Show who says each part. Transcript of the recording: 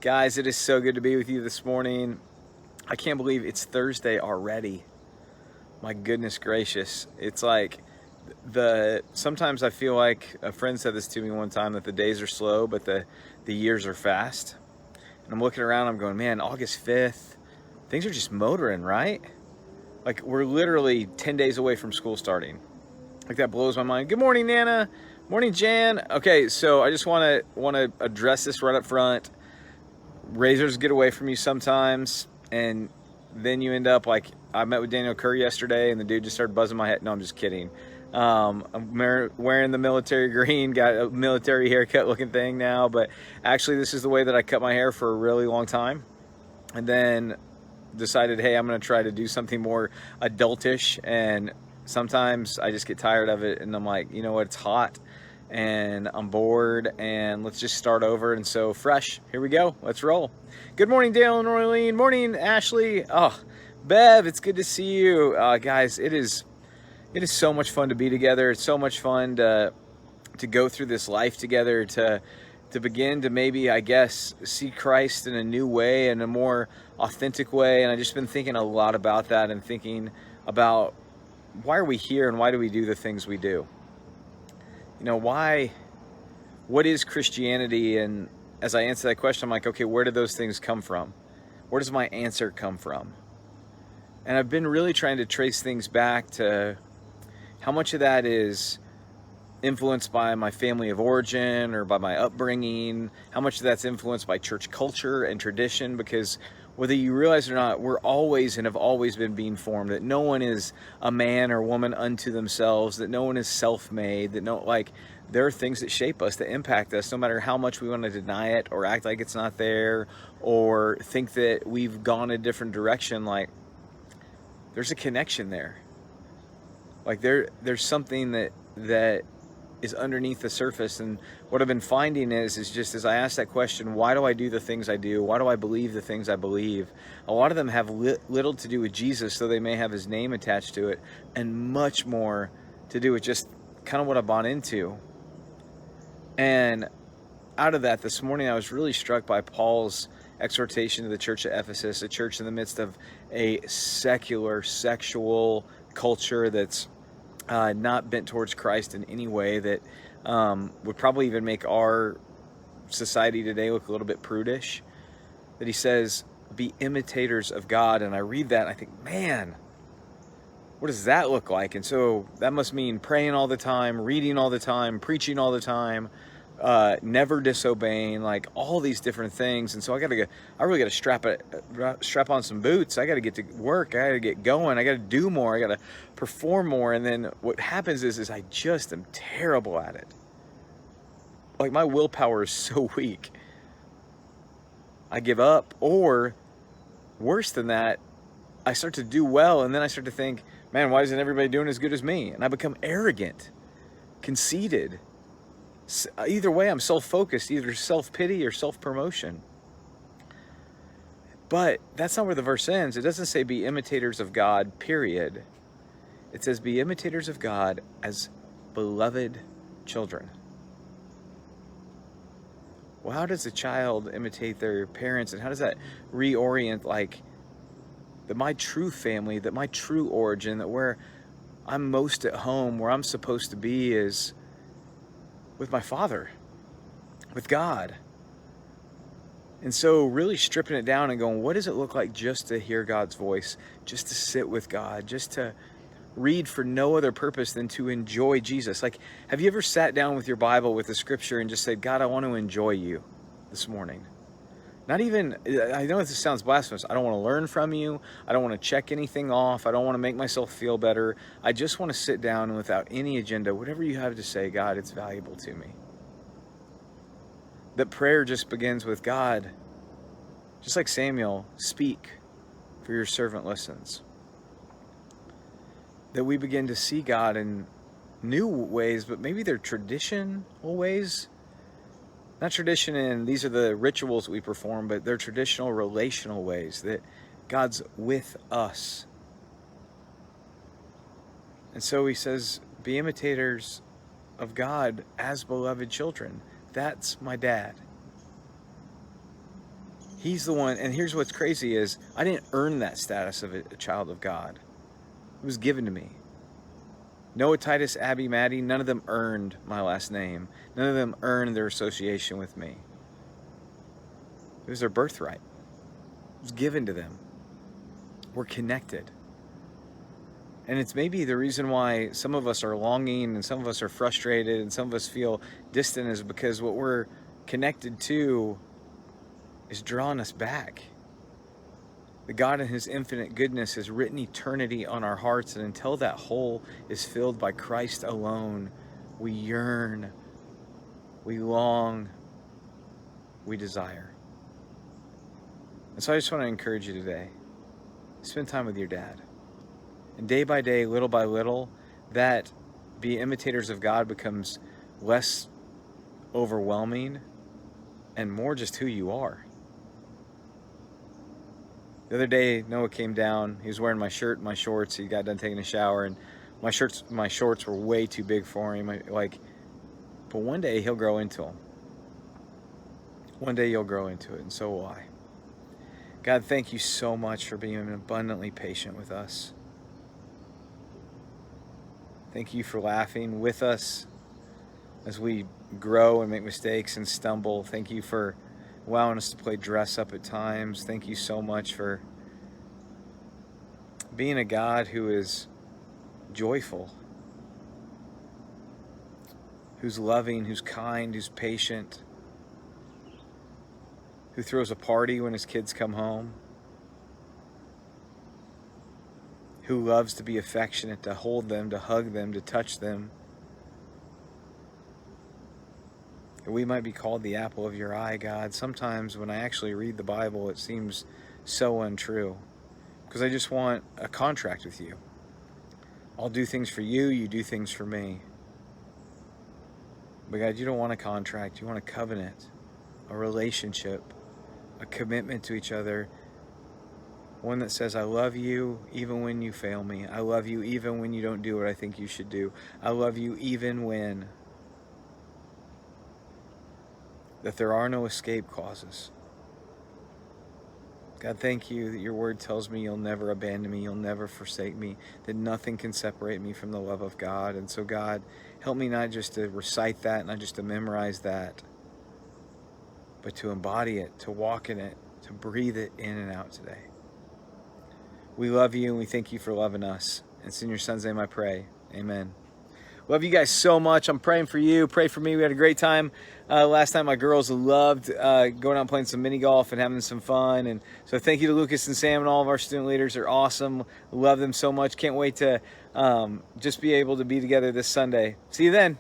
Speaker 1: Guys, it is so good to be with you this morning. I can't believe it's Thursday already. My goodness gracious. It's like sometimes I feel like a friend said this to me one time, that the days are slow, but the years are fast. And I'm looking around, I'm going, man, August 5th, things are just motoring, right? Like we're literally 10 days away from school starting. Like that blows my mind. Good morning, Nana. Morning, Jan. Okay, so I just want to address this right up front. Razors get away from you sometimes, and then you end up like I met with Daniel Kerr yesterday, and the dude just started buzzing my head. No, I'm just kidding. I'm wearing the military green, got a military haircut looking thing now, but actually this is the way that I cut my hair for a really long time, and then decided, hey, I'm going to try to do something more adultish, and sometimes I just get tired of it, and I'm like, you know what, it's hot and I'm bored, and let's just start over. And so fresh, here we go, let's roll. Good morning, Dale and Orlean. Morning, Ashley. Oh, Bev, it's good to see you. Guys, it is so much fun to be together. It's so much fun to go through this life together, to begin to maybe, I guess, see Christ in a new way, in a more authentic way. And I've just been thinking a lot about that, and thinking about why are we here and why do we do the things we do? You know, what is Christianity? And as I answer that question, I'm like, okay, where do those things come from? Where does my answer come from? And I've been really trying to trace things back to how much of that is influenced by my family of origin or by my upbringing, how much of that's influenced by church culture and tradition, because whether you realize it or not, we're always and have always been being formed, that no one is a man or woman unto themselves, that no one is self-made, that there are things that shape us, that impact us, no matter how much we want to deny it or act like it's not there or think that we've gone a different direction. Like, there's a connection there. Like there's something that is underneath the surface. And what I've been finding is just as I ask that question, why do I do the things I do? Why do I believe the things I believe? A lot of them have little to do with Jesus, though they may have his name attached to it, and much more to do with just kind of what I bought into. And out of that, this morning, I was really struck by Paul's exhortation to the church at Ephesus, a church in the midst of a secular, sexual culture that's not bent towards Christ in any way, that would probably even make our society today look a little bit prudish. That he says, be imitators of God. And I read that and I think, man, what does that look like? And so that must mean praying all the time, reading all the time, preaching all the time, never disobeying, like all these different things. And so I really got to strap on some boots. I got to get to work. I got to get going. I got to do more. I got to perform more. And then what happens is I just am terrible at it. Like my willpower is so weak. I give up, or worse than that, I start to do well, and then I start to think, man, why isn't everybody doing as good as me? And I become arrogant, conceited. Either way, I'm self-focused, either self-pity or self-promotion. But that's not where the verse ends. It doesn't say be imitators of God, period. It says be imitators of God as beloved children. Well, how does a child imitate their parents, and how does that reorient, like, that my true family, that my true origin, that where I'm most at home, where I'm supposed to be is with my Father, with God. And so really stripping it down and going, what does it look like just to hear God's voice, just to sit with God, just to read for no other purpose than to enjoy Jesus? Like, have you ever sat down with your Bible, with the scripture, and just said, God, I want to enjoy you this morning? Not even, I know this sounds blasphemous, I don't want to learn from you, I don't want to check anything off, I don't want to make myself feel better. I just want to sit down and without any agenda, whatever you have to say, God, it's valuable to me. That prayer just begins with, God, just like Samuel, speak, for your servant listens. That we begin to see God in new ways, but maybe they're traditional ways. Not tradition in these are the rituals we perform, but they're traditional relational ways that God's with us. And so he says, be imitators of God as beloved children. That's my dad. He's the one, and here's what's crazy is I didn't earn that status of a child of God. It was given to me. Noah, Titus, Abby, Maddie, none of them earned my last name. None of them earned their association with me. It was their birthright. It was given to them. We're connected. And it's maybe the reason why some of us are longing and some of us are frustrated and some of us feel distant is because what we're connected to is drawing us back. The God in his infinite goodness has written eternity on our hearts, and until that hole is filled by Christ alone, we yearn, we long, we desire. And so I just want to encourage you today, spend time with your dad. And day by day, little by little, that be imitators of God becomes less overwhelming and more just who you are. The other day, Noah came down. He was wearing my shirt and my shorts. He got done taking a shower, and my shorts were way too big for him. But one day he'll grow into them. One day you'll grow into it, and so will I. God, thank you so much for being abundantly patient with us. Thank you for laughing with us as we grow and make mistakes and stumble. Thank you for allowing us to play dress up at times. Thank you so much for being a God who is joyful, who's loving, who's kind, who's patient, who throws a party when his kids come home, who loves to be affectionate, to hold them, to hug them, to touch them. We might be called the apple of your eye, God. Sometimes when I actually read the Bible, it seems so untrue because I just want a contract with you. I'll do things for you, you do things for me. But God, you don't want a contract. You want a covenant, a relationship, a commitment to each other. One that says, I love you even when you fail me. I love you even when you don't do what I think you should do. I love you even when that there are no escape clauses. God, thank you that your word tells me you'll never abandon me, you'll never forsake me, that nothing can separate me from the love of God. And so God, help me not just to recite that, not just to memorize that, but to embody it, to walk in it, to breathe it in and out today. We love you and we thank you for loving us. It's in your son's name I pray. Amen. Love you guys so much. I'm praying for you. Pray for me. We had a great time last night. My girls loved going out and playing some mini golf and having some fun. And so thank you to Lucas and Sam and all of our student leaders. They're awesome. Love them so much. Can't wait to just be able to be together this Sunday. See you then.